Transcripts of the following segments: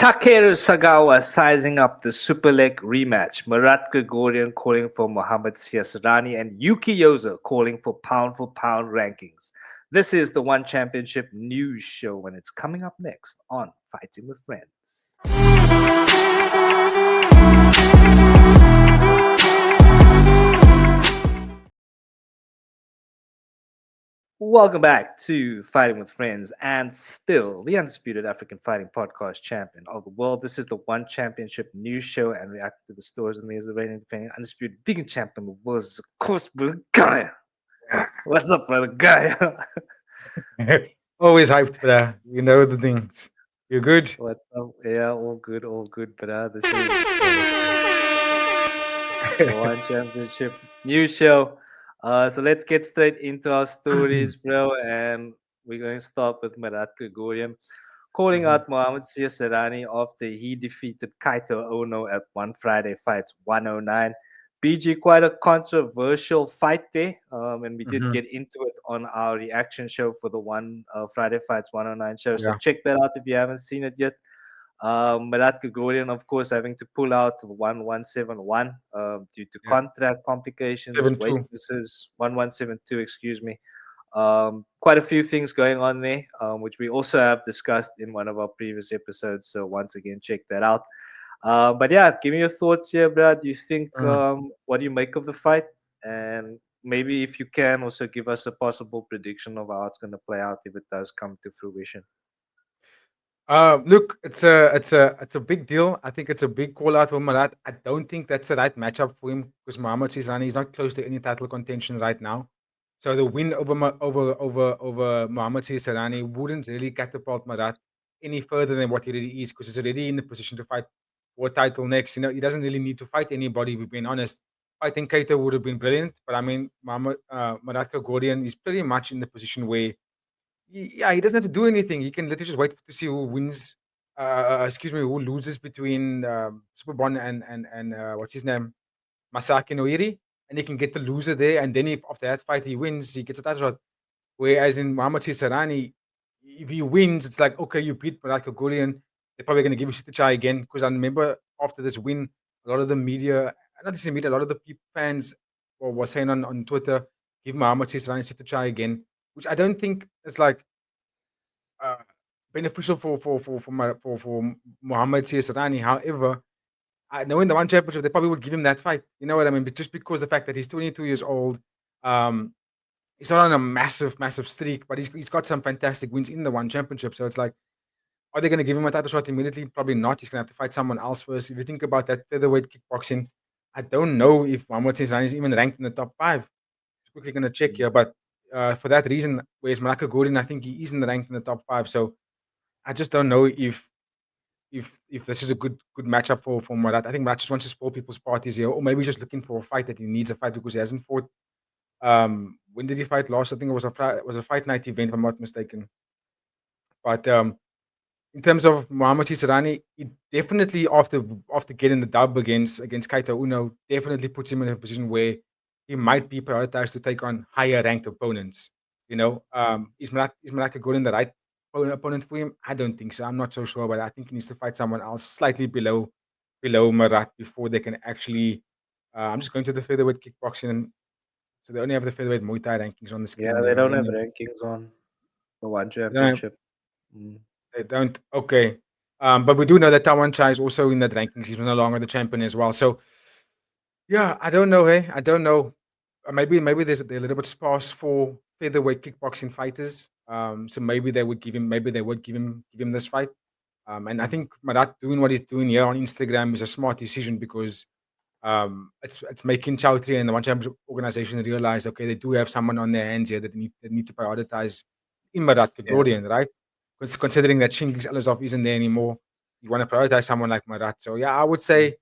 Takeru Sagawa sizing up the Superlek rematch. Marat Grigorian calling for Mohammad Siasarani and Yuki Yoza calling for pound rankings. This is the One Championship news show, and it's coming up next on Fighting with Friends. Welcome back to Fighting with Friends and still the undisputed African fighting podcast champion of the world. This is the One Championship news show and react to the stories and the reigning defending undisputed vegan champion of the world. Is of course, brother Guy. What's up, brother Guy? Always hyped for that. You know the things. You're good? What's up? Yeah, all good, but this is the One Championship news show. So let's get straight into our stories, bro. And we're going to start with Marat Grigorian calling Mhm. out Mohammad Siasarani after he defeated Kaito Ono at One Friday Fights 109. BG, quite a controversial fight there, and we did Mhm. get into it on our reaction show for the One Friday Fights 109 show. So Yeah. check that out if you haven't seen it yet. Marat Grigorian, of course, having to pull out 1171 due to Yeah. contract complications, weight 7-2. misses, 1172, excuse me. Quite a few things going on there, which we also have discussed in one of our previous episodes. So once again, check that out. But yeah, give me your thoughts here, Brad. Do you think Mm. what do you make of the fight, and maybe if you can also give us a possible prediction of how it's going to play out if it does come to fruition. Look, it's a big deal. I think it's a big call out for Marat. I don't think that's the right matchup for him because Mohammad Cisani is not close to any title contention right now. So the win over Mohammad Cisani wouldn't really catapult Marat any further than what he already is because he's already in the position to fight for a title next. You know, he doesn't really need to fight anybody. We've been honest. Fighting Keita would have been brilliant, but I mean, Marat Grigorian is pretty much in the position where yeah, he doesn't have to do anything. He can literally just wait to see who wins. Excuse me, who loses between Superbon and what's his name, Masaki Noiri, and he can get the loser there. And then if after that fight he wins, he gets a title shot. Whereas in Muhammad Sarani, if he wins, it's like okay, you beat Marat Golian. They're probably going to give you Sitachai again because I remember after this win, a lot of the media, not just the media, a lot of the people, fans were saying on Twitter, give Muhammad Sarani Sitachai again, which I don't think is like uh, beneficial for Mohamed Siasarani. However, I know in the one championship they probably would give him that fight. You know what I mean? But just because the fact that he's 22 years old, um, he's not on a massive streak, but he's got some fantastic wins in the one championship. So it's like, are they going to give him a title shot immediately? Probably not. He's going to have to fight someone else first. If you think about that featherweight kickboxing, I don't know if Mohamed Siasarani is even ranked in the top five. Just quickly going to check here, but for that reason, whereas Malaka Gordon, I think he isn't ranked in the top five. So I just don't know if this is a good matchup for Murat. I think Murat just wants to spoil people's parties here, or maybe he's just looking for a fight that he needs a fight because he hasn't fought. When did he fight last? I think it was a fight night event, if I'm not mistaken. But in terms of Muhammad Sarani, it definitely after getting the dub against Kaito Uno, definitely puts him in a position where he might be prioritized to take on higher ranked opponents. You know, is Malaka good in the right opponent for him? I don't think so. I'm not so sure, but I think he needs to fight someone else slightly below Marat before they can actually. I'm just going to the featherweight kickboxing, so they only have the featherweight Muay Thai rankings on the Yeah, screen they there. don't have rankings on the One They don't have Championship. Mm. They don't. Okay. But we do know that Tawan Chai is also in that rankings. He's no longer the champion as well. So yeah, I don't know. Hey, I don't know. Maybe they're a little bit sparse for featherweight kickboxing fighters. So maybe they would give him this fight. And I think Marat doing what he's doing here on Instagram is a smart decision because it's making Chowdhury and the One Championship organization realize okay they do have someone on their hands here that need to prioritize in Marat Yeah. Grigorian, right? Considering that Chingiz Alazov isn't there anymore, you want to prioritize someone like Marat. So yeah, I would say,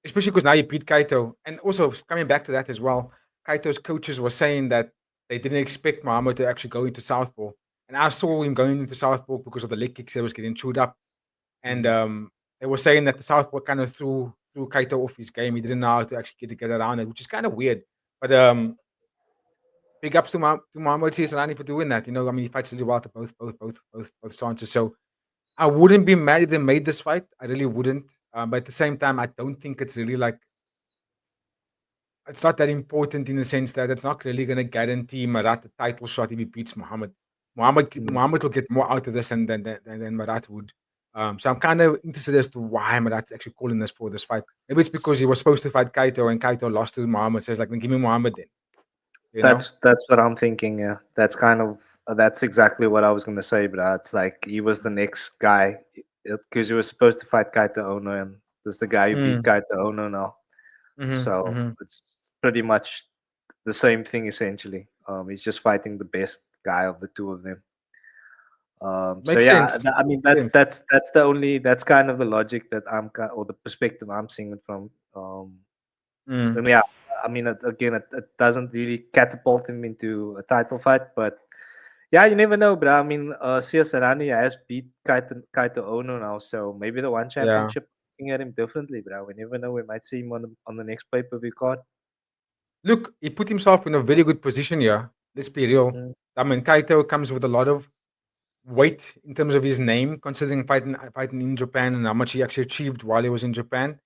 especially because now you beat Kaito, and also coming back to that as well, Kaito's coaches were saying that they didn't expect Muhammad to actually go into Southpaw, and I saw him going into Southpaw because of the leg kicks that was getting chewed up, and Mm. they were saying that the Southpaw kind of threw Kaito off his game. He didn't know how to actually get around it, which is kind of weird. But big ups to Muhammad Siasarani for doing that. You know, I mean, he fights really well to both stances. So I wouldn't be mad if they made this fight. I really wouldn't. But at the same time, I don't think it's really like it's not that important in the sense that it's not really going to guarantee Marat a title shot if he beats Muhammad. Mm. Muhammad will get more out of this than Marat would. So I'm kind of interested as to why Marat's actually calling this for this fight. Maybe it's because he was supposed to fight Kaito and Kaito lost to Muhammad. So it's like, then give me Muhammad then, you know? That's what I'm thinking. Yeah, that's kind of that's exactly what I was gonna say, bro. It's like he was the next guy because he was supposed to fight Kaito Ono, and this is the guy who beat Mm, Kaito Ono now. So mm-hmm. it's pretty much the same thing essentially. He's just fighting the best guy of the two of them. So Makes yeah, sense. I mean Makes sense. that's the only that's kind of the logic that or the perspective I'm seeing it from. Mm, And yeah, I mean again, it doesn't really catapult him into a title fight, but yeah, you never know. But I mean, Siasarani has beat Kaito Ono now, so maybe the one yeah. championship looking at him differently. But we never know. We might see him on the next pay per view card. Look, he put himself in a very good position here. Let's be real. Mm, I mean, Kaito comes with a lot of weight in terms of his name, considering fighting in Japan and how much he actually achieved while he was in Japan.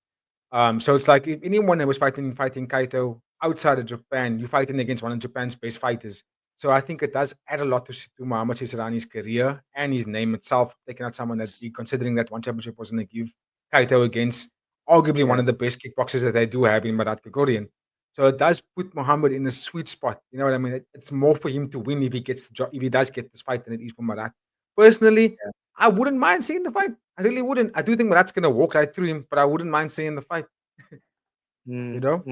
So it's like if anyone that was fighting Kaito outside of Japan, you're fighting against one of Japan's best fighters. So I think it does add a lot to Muhammad Chisarani's career and his name itself, taking out someone that big, considering that one championship was going to give Kaito against arguably one yeah. of the best kickboxers that they do have in Marat Grigorian. So it does put Muhammad in a sweet spot. You know what I mean? It's more for him to win if he gets the job, if he does get this fight than it is for Marat. Personally, I wouldn't mind seeing the fight. I really wouldn't. I do think Marat's going to walk right through him, but I wouldn't mind seeing the fight. You know?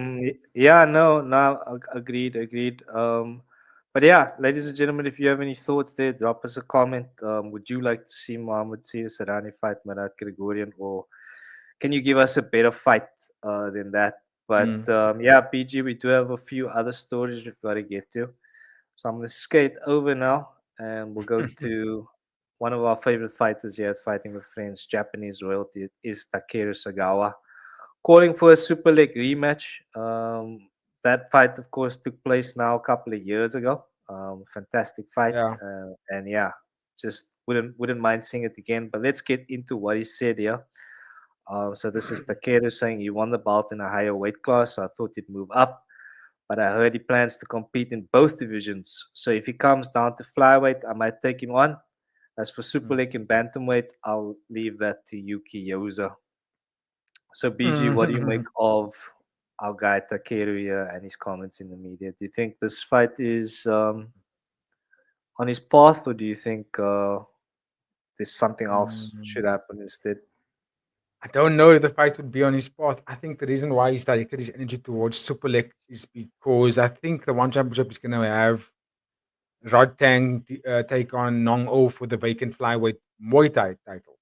Yeah, no, agreed, agreed. But yeah, ladies and gentlemen, if you have any thoughts there, drop us a comment. Would you like to see Mohammed Sarani fight Marat Grigorian, or can you give us a better fight than that? But Mm. yeah, PG, we do have a few other stories we've got to get to. So I'm going to skate over now and we'll go to one of our favorite fighters here at Fighting with Friends, Japanese royalty, is Takeru Sagawa. Calling for a Superlek rematch. That fight, of course, took place now a couple of years ago. Fantastic fight, Yeah. and yeah, just wouldn't mind seeing it again. But let's get into what he said here. So this is Takeru saying he won the belt in a higher weight class. So I thought he'd move up, but I heard he plans to compete in both divisions. So if he comes down to flyweight, I might take him on. As for Mm. Superlek and bantamweight, I'll leave that to Yuki Yoza. So BG, what do you make Mhm. of our guy Takeru here and his comments in the media? Do you think this fight is on his path, or do you think there's something else Mm. should happen instead? I don't know if the fight would be on his path. I think the reason why he's directed his energy towards Superlek is because I think the one championship is going to have Rod Tang take on Nong O for the vacant flyweight Muay Thai title.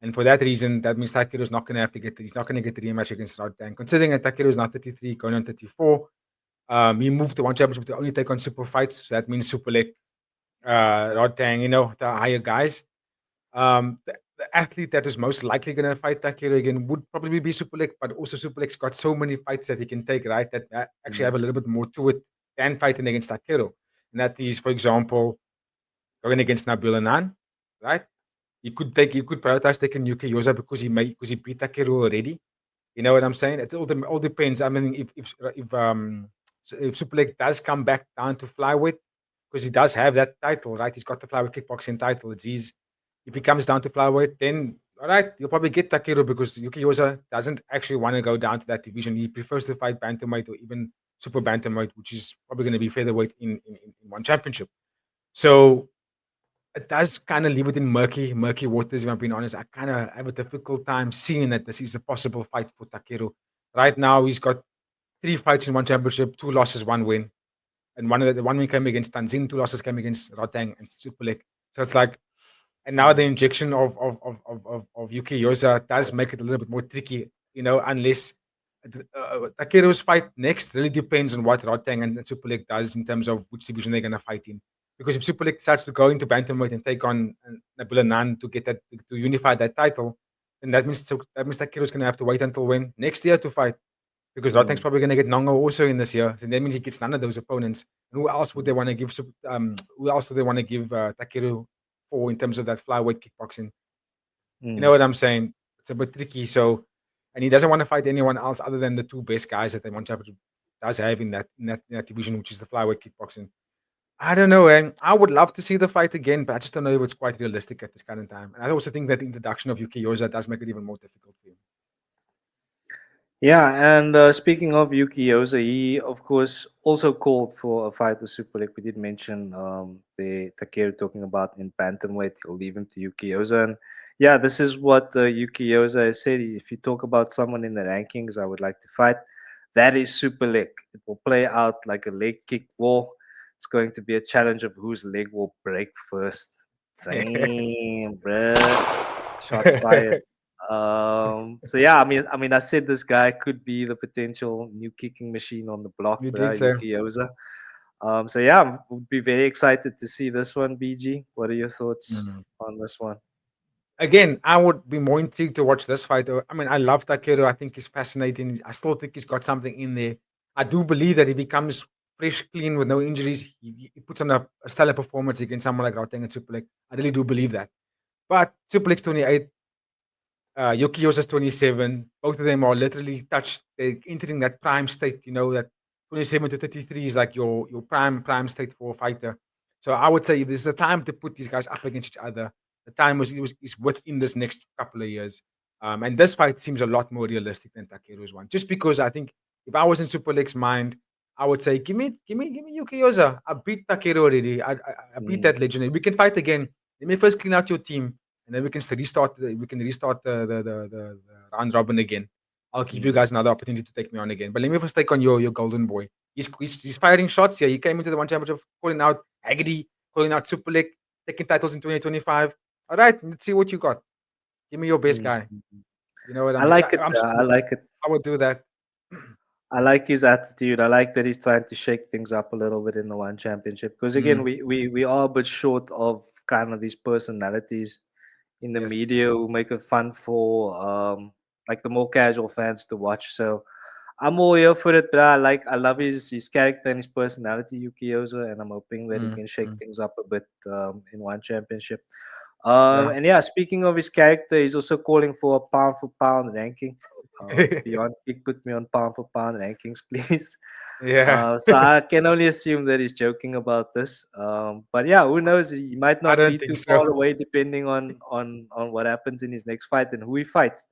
And for that reason, that means Takeru's not going to have to get, he's not going to get the rematch against Rod Tang. Considering that Takeru is now 33, going on 34, he moved to one championship to only take on super fights. So that means Superlek, Rod Tang, the higher guys. The athlete that is most likely going to fight Takeru again would probably be Superlek, but also Superlek's got so many fights that he can take, right? That actually Mm, have a little bit more to it than fighting against Takeru. And that is, for example, going against Nabil Anan, right? You could prioritize taking Yuki Yosa because he beat Takeru already. You know what I'm saying? It all depends. I mean, if Superlek does come back down to flyweight, because he does have that title, right? He's got the flyweight kickboxing title. It's his. If he comes down to flyweight, then all right, you'll probably get Takeru because Yuki Yosa doesn't actually want to go down to that division. He prefers to fight bantamweight or even super bantamweight, which is probably going to be featherweight in one championship. So it does kind of leave it in murky waters. If I'm being honest, I kind of have a difficult time seeing that this is a possible fight for Takeru. Right now, he's got 3 fights in one championship, 2 losses, 1 win, and one win came against Tanzin, 2 losses came against Rotang and Superlek. So it's like, and now the mm, injection of Yuki Yosa does make it a little bit more tricky, unless Takeru's fight next really depends on what Rotang and Superlek does in terms of which division they're going to fight in. Because if Superlek starts to go into bantamweight and take on Nabila Nan to get that to unify that title, then that means Takeru's going to have to wait until when next year to fight. Because Rotang's mm, probably going to get Nongo also in this year, so that means he gets none of those opponents. And who else would they mm. want to give? Who else do they want to give Takeru for in terms of that flyweight kickboxing? You know Mm. what I'm saying? It's a bit tricky. So, and he doesn't want to fight anyone else other than the two best guys that they want to does have in that division, which is the flyweight kickboxing. I don't know, and I would love to see the fight again, but I just don't know if it's quite realistic at this current time. And I also think that the introduction of Yuki Yosa does make it even more difficult for him. Yeah, and speaking of Yuki Yosa, he of course also called for a fight with Superlek. We did mention the Takeru talking about in bantamweight. He'll leave him to Yuki Yosa, and yeah, this is what Yuki Yosa has said. If you talk about someone in the rankings, I would like to fight. That is Superlek. It will play out like a leg kick war. It's going to be a challenge of whose leg will break first. Damn, bruh. Shots fired. So yeah, I said this guy could be the potential new kicking machine on the block, You did but so. Yuki Oza. So yeah, would be very excited to see this one, BG. What are your thoughts Mm. on this one? Again, I would be more intrigued to watch this fight. I mean, I love Takeru. I think he's fascinating. I still think he's got something in there. I do believe that if he comes fresh, clean, with no injuries, he puts on a stellar performance against someone like Roteng and Superlek. I really do believe that. But Superlek's 28, Yokiosa's 27. Both of them are literally touched. They're entering that prime state. You know that 27 to 33 is like your prime state for a fighter. So I would say if there's a time to put these guys up against each other, the time is within this next couple of years. And this fight seems a lot more realistic than Takeru's one. Just because I think if I was in Super Leg's mind, I would say, give me Yukiosa. I beat Takeru already. I beat Mm, that legendary. We can fight again. Let me first clean out your team, and then we can restart the round robin again. I'll give you mm, guys another opportunity to take me on again. But let me first take on your golden boy. He's firing shots here. He came into the one championship calling out Agony, calling out Superlek, taking titles in 2025. All right, let's see what you got. Give me your best mm, guy. mm. You know what I I'm saying? like it. I'm I sure like it. I would do that. I like his attitude. I like that he's trying to shake things up a little bit in the one championship. Because again, Mm, we are a bit short of kind of these personalities in the yes. media who make it fun for like the more casual fans to watch. So I'm all here for it, but I love his character and his personality, Yukioza, and I'm hoping that he Mm, can shake mm, things up a bit in one championship. yeah. And yeah, speaking of his character, he's also calling for a pound for pound ranking. Beyond Kick put me on pound for pound rankings, please. Yeah. So I can only assume that he's joking about this. But yeah, who knows? He might I not don't be think too so. far away, depending on what happens in his next fight and who he fights.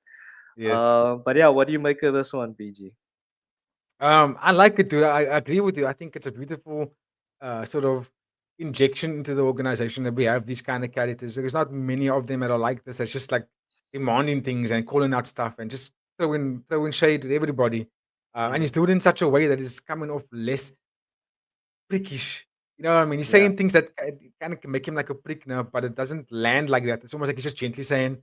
Yes. But yeah, what do you make of this one, BG? I like it, dude. I agree with you. I think it's a beautiful sort of injection into the organization that we have these kind of characters. There's not many of them that are like this. It's just like demanding things and calling out stuff and just throwing shade at everybody. And he's Mm, doing it in such a way that is coming off less prickish. You know what I mean? He's yeah, saying things that kind of make him like a prick now, but it doesn't land like that. It's almost like he's just gently saying,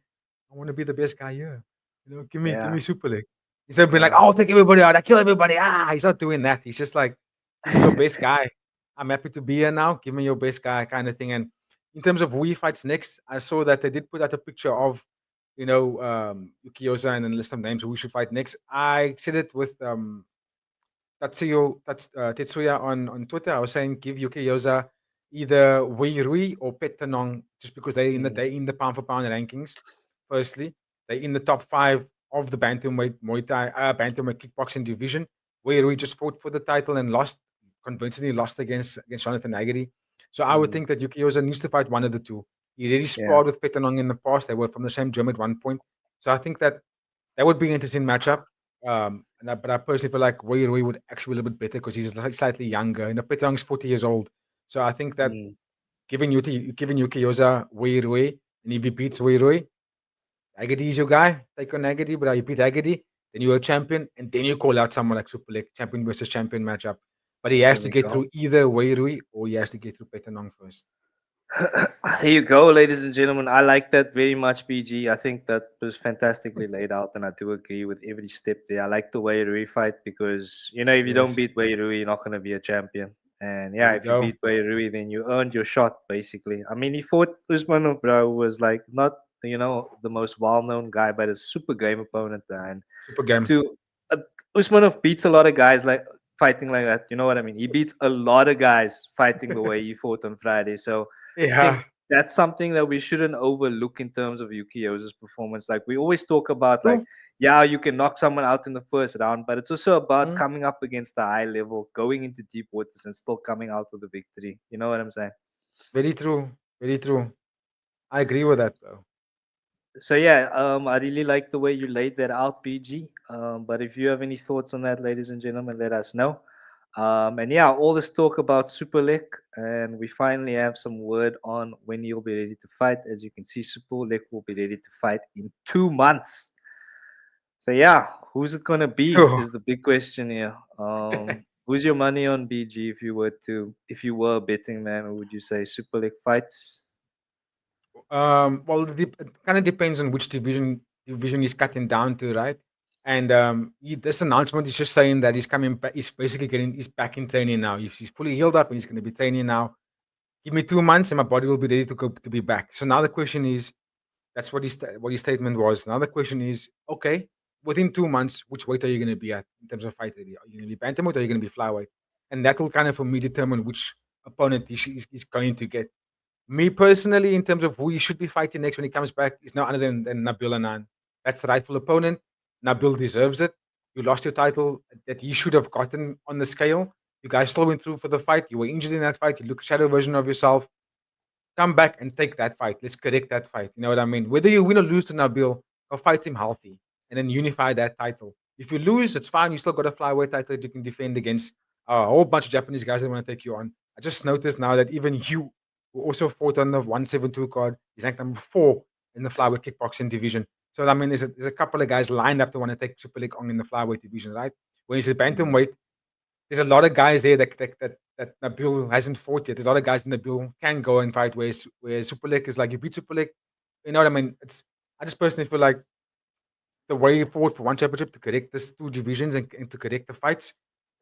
"I want to be the best guy here. You know, give yeah, me super leg." Instead of being like, yeah. "Oh, take everybody out, I kill everybody." He's not doing that. He's just like, "Give me your best guy. I'm happy to be here now. Give me your best guy," kind of thing. And in terms of who he fights next, I saw that they did put out a picture of, Yukiosa and then list some names who we should fight next. I said it with Tetsuya on Twitter. I was saying give Yuki Yoza either Wei Rui or Petanong just because Mm, they're in the pound for pound rankings. Firstly, they're in the top five of the bantamweight Muay Thai bantamweight kickboxing division. Wei Rui just fought for the title and lost convincingly lost against Jonathan Nagari. So I would mm, think that Yuki Yoza needs to fight one of the two. He already yeah. sparred with Petanong in the past. They were from the same gym at one point. So I think that would be an interesting matchup. But I personally feel like Wei Rui would actually be a little bit better because he's slightly younger. And Petang's 40 years old. So I think that Mm, giving Yuki Yoza Wei Rui, and if he beats Wei Rui, Agadi is your guy. Take on Agadi, but you beat Agadi, then you're a champion, and then you call out someone like Superlek, champion versus champion matchup. But he has there to we get go. through either Wei Rui or he has to get through Petanong first. There you go, ladies and gentlemen. I like that very much, BG. I think that was fantastically laid out, and I do agree with every step there. I like the way Rui fight because if you don't Yes. beat Wei Rui, you're not going to be a champion. And There yeah, we if you go. beat Wei Rui, then you earned your shot, basically. I mean, he fought Usmanov, bro, who was like not the most well-known guy, but a super game opponent, and Super game. to uh, Usmanov beats a lot of guys like fighting like that. You know what I mean? He beats a lot of guys fighting the way he fought on Friday. So I think Yeah. that's something that we shouldn't overlook in terms of Yukio's performance. Like we always talk about, like, True. yeah, you can knock someone out in the first round, but it's also about Mm, coming up against the high level, going into deep waters, and still coming out with a victory. You know what I'm saying? very true. Very true. I agree with that, bro. So yeah, I really like the way you laid that out, BG. But if you have any thoughts on that, ladies and gentlemen, let us know. And yeah, all this talk about Superlek, and we finally have some word on when you'll be ready to fight. As you can see, Superlek will be ready to fight in 2 months. So yeah, who's it gonna be Sure. is the big question here. Who's your money on, BG? If you were a betting man, who would you say Superlek fights? Well, it kind of depends on which division he's cutting down to, right? And this announcement is just saying that he's coming back. He's basically he's back in training now. He's fully healed up and he's going to be training now. Give me 2 months and my body will be ready to go to be back. So now the question is, that's what his statement was. Now the question is, okay, within 2 months, which weight are you going to be at in terms of fight ready? Are you going to be bantamweight or are you going to be flyweight? And that will kind of for me determine which opponent he's going to get. Me personally, in terms of who he should be fighting next when he comes back, is no other than Nabil Anan. That's the rightful opponent. Nabil deserves it. You lost your title that you should have gotten on the scale. You guys still went through for the fight. You were injured in that fight. You look a shadow version of yourself. Come back and take that fight. Let's correct that fight. You know what I mean? Whether you win or lose to Nabil, go fight him healthy and then unify that title. If you lose, it's fine. You still got a flyweight title that you can defend against a whole bunch of Japanese guys that want to take you on. I just noticed now that even you, who also fought on the 172 card, is ranked number 4 in the flyweight kickboxing division. So, I mean, there's a couple of guys lined up to want to take Superlek on in the flyweight division, right? When it's the Mhm. bantamweight, there's a lot of guys there that Nabil hasn't fought yet. There's a lot of guys in Nabil can go and fight. Where Superlek is like you beat Superlek, you know what I mean? I just personally feel like the way forward for one championship to correct these two divisions and to correct the fights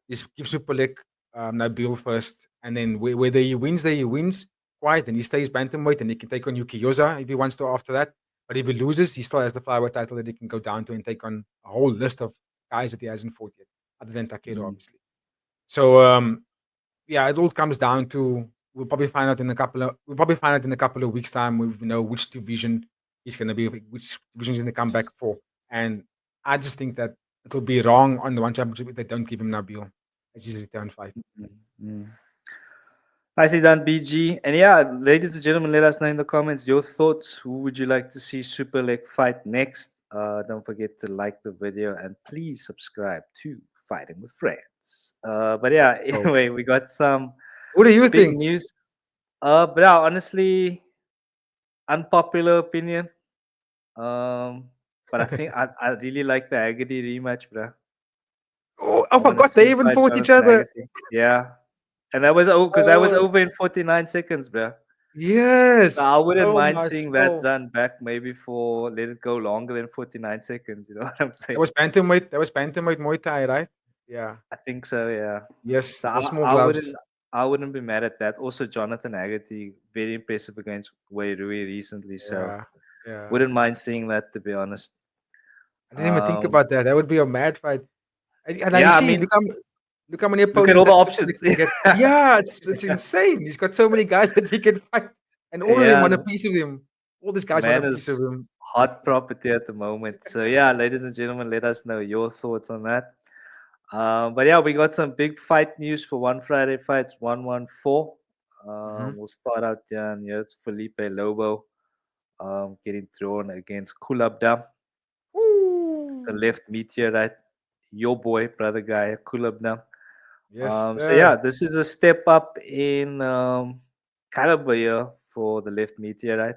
is give Superlek Nabil first, and then whether he wins, there he wins quiet, and he stays bantamweight, and he can take on Yuki Yoza if he wants to after that. But if he loses, he still has the flyweight title that he can go down to and take on a whole list of guys that he hasn't fought yet, other than Takedo, Mm. obviously. So yeah, it all comes down to we'll probably find out in a couple of weeks' time. We know which division he's going to be, which division he's going to come back for. And I just think that it'll be wrong on the one championship if they don't give him Nabil as his return fight. Mm. Mm. Nicely done, BG. And yeah, ladies and gentlemen, let us know in the comments your thoughts. Who would you like to see Superlek fight next? Don't forget to like the video and please subscribe to Fighting with Friends. But yeah, So, anyway, we got some what do you big think? news. But yeah, honestly, unpopular opinion. Um, but I think I really like the Agadi rematch, bro. Oh, I I want to forgot see they him even fight fought each Jonathan other. Agati. Yeah, and that was because that was Oh, over in 49 seconds, bro. So yes. I wouldn't Oh mind my seeing that soul. run back maybe for let it go longer than 49 seconds. You know what I'm That saying? was bantamweight. That was bantamweight Muay Thai, right? Yeah. I think so. Yeah. Yes, So it was I, small I wouldn't gloves. I wouldn't be mad at that. Also, Jonathan Agati very impressive against Wei Rui recently. So Yeah, yeah. wouldn't mind seeing that to be honest. I didn't even think Um, about that. That would be a mad fight. And now you yeah, I see, mean, look how many look at opponents all the that Super League options. can get. Yeah, it's insane. He's got so many guys that he can fight, and all of them want a Yeah, piece of him. All these the guys want a man piece of is him. hot property at the moment. So yeah, ladies and gentlemen, let us know your thoughts on that. But yeah, we got some big fight news for One Friday Fights 114. Hmm. We'll start out here, and yeah, it's Felipe Lobo getting thrown against Kulabdam, the Ooh. left meteorite, your boy, brother guy, Kulabdam. Yes, So yeah, sir. this is a step up in caliber here for the left meteorite.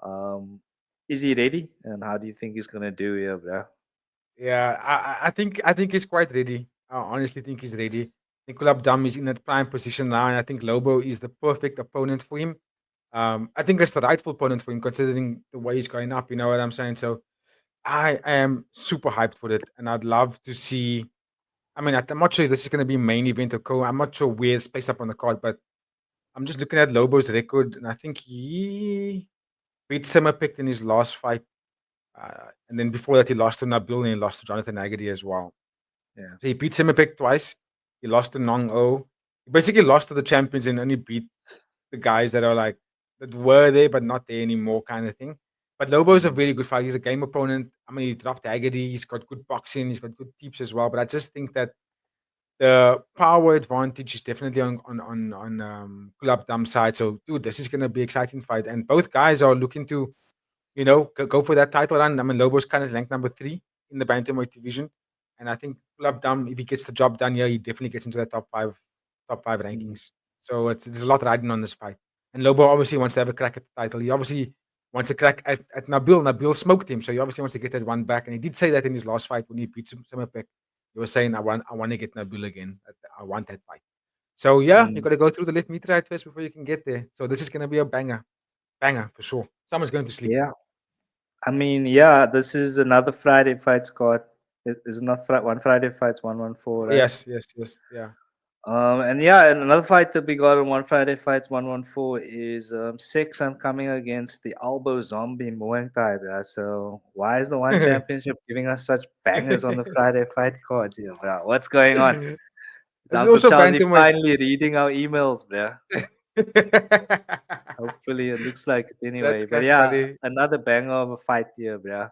Um, is he ready? And how do you think he's gonna do here, bro? Yeah, I think he's quite ready. I honestly think he's ready. Nicolas Dam is in that prime position now, and I think Lobo is the perfect opponent for him. I think it's the rightful opponent for him, considering the way he's going up. You know what I'm saying? So I am super hyped for it, and I'd love to see. I mean, I'm not sure if this is going to be main event or co. I'm not sure where it's placed up on the card, but I'm just looking at Lobo's record, and I think he beat Simmerpick in his last fight, and then before that he lost to Nabil and he lost to Jonathan Agadi as well. Yeah. So he beat Simmerpick twice. He lost to Nong O. He basically lost to the champions and only beat the guys that are like that were there but not there anymore, kind of thing. But Lobo is a Mm, really good fighter. He's a game opponent. I mean, he dropped Haggerty. He's got good boxing. He's got good tips as well. But I just think that the power advantage is definitely on Kulab Dam side. So, dude, this is gonna be exciting fight, and both guys are looking to go for that title run. I mean, Lobo's kind of ranked number 3 in the bantamweight division, and I think Kulab Dam, if he gets the job done here, he definitely gets into that top five mm. rankings. So there's a lot riding on this fight, and Lobo obviously wants to have a crack at the title. He obviously wants a crack at Nabil. Nabil smoked him, so he obviously wants to get that one back, and he did say that in his last fight when he beat Simapek. He was saying, I want to get Nabil again. I want that fight. So yeah, you Mm. got to go through the left meteorite first before you can get there. So this is gonna be a banger for sure. Someone's going to sleep. Yeah. I mean, yeah, this is another Friday fight squad. It's not one Friday fights, 114, right? Yes, yeah. And yeah, and another fight that we got on one Friday fights 114 is Sexan coming against the Elbow Zombie Muay Thai. Bro. So why is the one championship giving us such bangers on the Friday fight cards here, bro? What's going on? Is This is Uncle also Charlie bantamweight. finally reading our emails, bro? Hopefully, it looks like it That's anyway. But quite yeah, funny. another banger of a fight here, bro.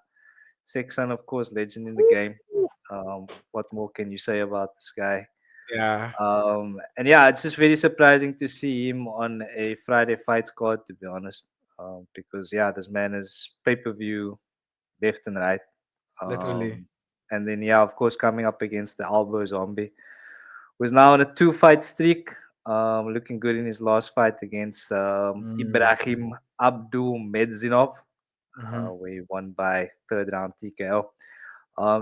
Sexan, of course, legend in the game. What more can you say about this guy? Yeah, And yeah, it's just very surprising to see him on a Friday fights card, to be honest. Because yeah, this man is pay per view left and right. literally. Um, and then yeah, of course, coming up against the Albo Zombie, who's now on a 2 fight streak. Looking good in his last fight against Mm, Ibrahim Abdul Medzinov, mhm. where he won by third round TKO.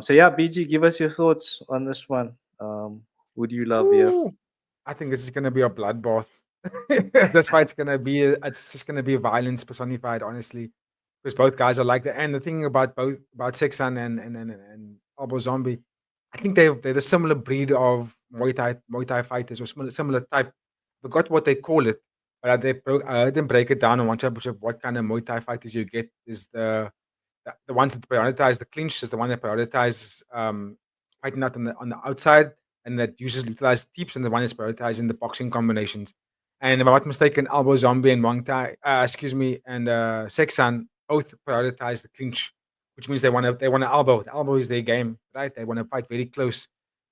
So yeah, BG, give us your thoughts on this one. Who do you love here? Ooh, I think this is gonna be a bloodbath. This fight's gonna be it's just gonna be violence personified, honestly. Because both guys are like that. And the thing about Sexan and Albo Zombie, I think they're the similar breed of Muay Thai fighters or similar type. Forgot what they call it, but I heard them break it down on one championship. What kind of Muay Thai fighters you get is the ones that prioritize the clinch is the one that prioritizes fighting out on the outside and that utilize tips, and the one that's prioritizing the boxing combinations. And if I'm not mistaken, Elbow Zombie and Muay Thai, excuse me, and Sexan both prioritize the clinch, which means they want to elbow. The elbow is their game, right? They want to fight very close.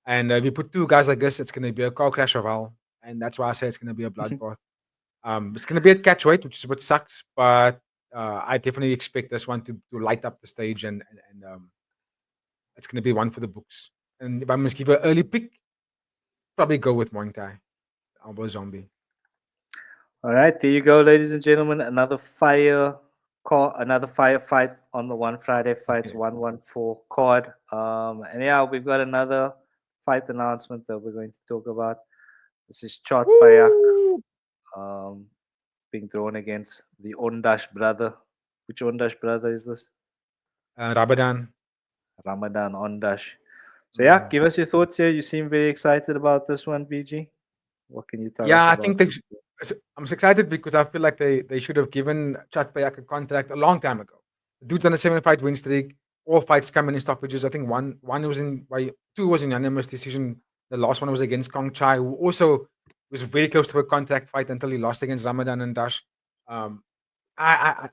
And if you put two guys like this, it's going to be a car crash of hell, and that's why I say it's going to be a bloodbath. It's going to be at catch weight, which is what sucks, but I definitely expect this one to light up the stage, and it's going to be one for the books. And if I must give an early pick, probably go with Muay Thai, Elbow Zombie. All right, there you go, ladies and gentlemen. Another fire call, another firefight on the One Friday Fights 114 card. And yeah, we've got another fight announcement that we're going to talk about. This is Chot Payak Woo! um, being thrown against the Ondash brother. Which Ondash brother is this? Ramadan. Ramadan Ondash. So yeah, Mm. give us your thoughts here. You seem very excited about this one, BG. What can you tell us Yeah, I about think this? I'm excited because I feel like they should have given Chat Payak a contract a long time ago. The dude's on a 7 fight win streak. All fights coming in stoppages. I think one was two was in unanimous decision. The last one was against Kong Chai, who also was very close to a contract fight until he lost against Ramadan and Dash. Um, I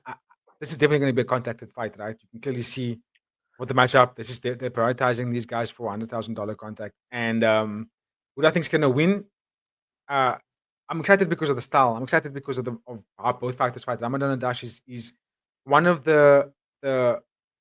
this is definitely going to be a contacted fight, right? You can clearly see with the matchup. This is they're prioritizing these guys for $100,000 contract, and who I think is going to win. Uh, I'm excited because of the style. I'm excited because of how both fighters fight. Ramadan and Dash is one of the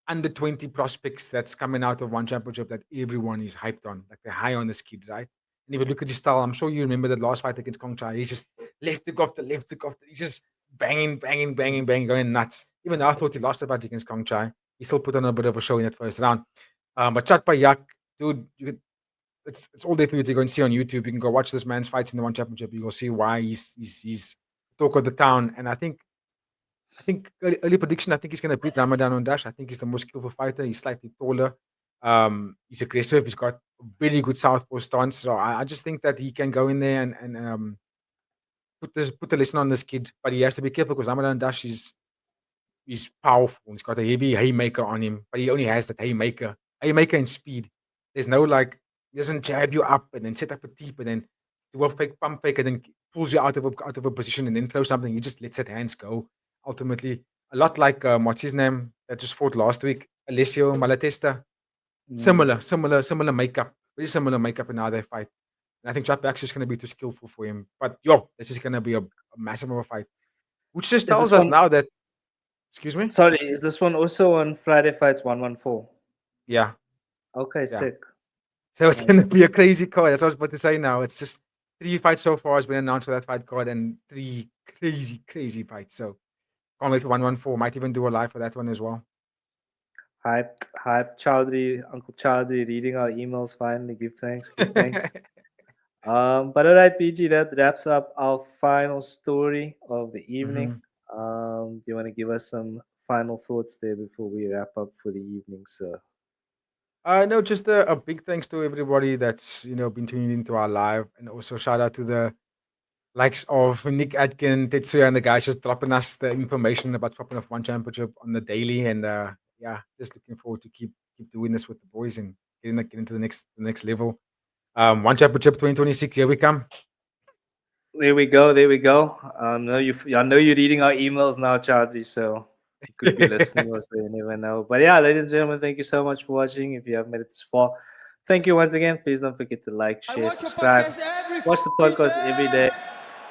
under 20 prospects that's coming out of one championship that everyone is hyped on. Like they're high on this kid, right? And if you look at his style, I'm sure you remember that last fight against Kong Chai. He's just left to go after left to go after. He's just banging, going nuts. Even though I thought he lost the fight against Kong Chai, he still put on a bit of a show in that first round. But Chat Payak, dude, it's all there for you to go and see on YouTube. You can go watch this man's fights in the one championship. You will see why he's talk of the town. And I think early prediction. I think he's going to beat Ramadan on Dash. I think he's the most skillful fighter. He's slightly taller. He's aggressive. He's got a really good southpaw stance. So I just think that he can go in there and put the lesson on this kid. But he has to be careful because Ramadan Dash is he's powerful. He's got a heavy haymaker on him, but he only has that haymaker and speed. There's no like, he doesn't jab you up and then set up a tip and then do a fake pump fake and then pulls you out of a position and then throws something. He just lets his hands go. Ultimately, a lot like what's his name that just fought last week, Alessio Malatesta. Mm. Similar makeup, very similar makeup in how they fight. And I think Jack Back's just going to be too skillful for him. But yo, this is going to be a massive of a fight, which just Is tells this us one? now that. Excuse me. Sorry, is this one also on Friday Fights 114? Yeah, Okay, yeah. sick. So it's going Nice. to be a crazy card. That's what I was about to say now. It's just 3 fights so far has been announced for that fight card and 3 crazy fights. So can't wait for 114. Might even do a live for that one as well. Hype. Chowdhury, Uncle Chowdhury reading our emails finally. Give thanks. Give thanks. But all right, PG, that wraps up our final story of the evening. Mhm. Do you want to give us some final thoughts there before we wrap up for the evening, sir? No, just a big thanks to everybody that's been tuning into our live, and also shout out to the likes of Nick Atkin, Tetsuya, and the guys just dropping us the information about Popping Off One Championship on the daily. And yeah, just looking forward to keep doing this with the boys and getting to the next level. One Championship 2026, here we come. There we go. There we go. I know you're reading our emails now, Charlie. So you could be listening, or so you never know. But yeah, ladies and gentlemen, thank you so much for watching. If you have made it this far, thank you once again. Please don't forget to like, I share, watch your subscribe. podcast every Watch the fucking podcast every day. day.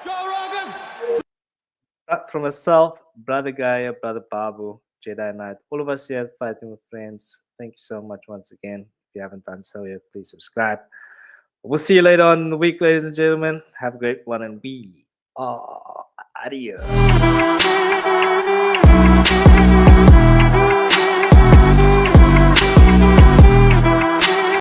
Joe Rogan. From myself, brother Gaia, brother Babu, Jedi Knight, all of us here at Fighting with Friends. Thank you so much once again. If you haven't done so yet, please subscribe. We'll see you later on in the week, ladies and gentlemen. Have a great one, and we are adios.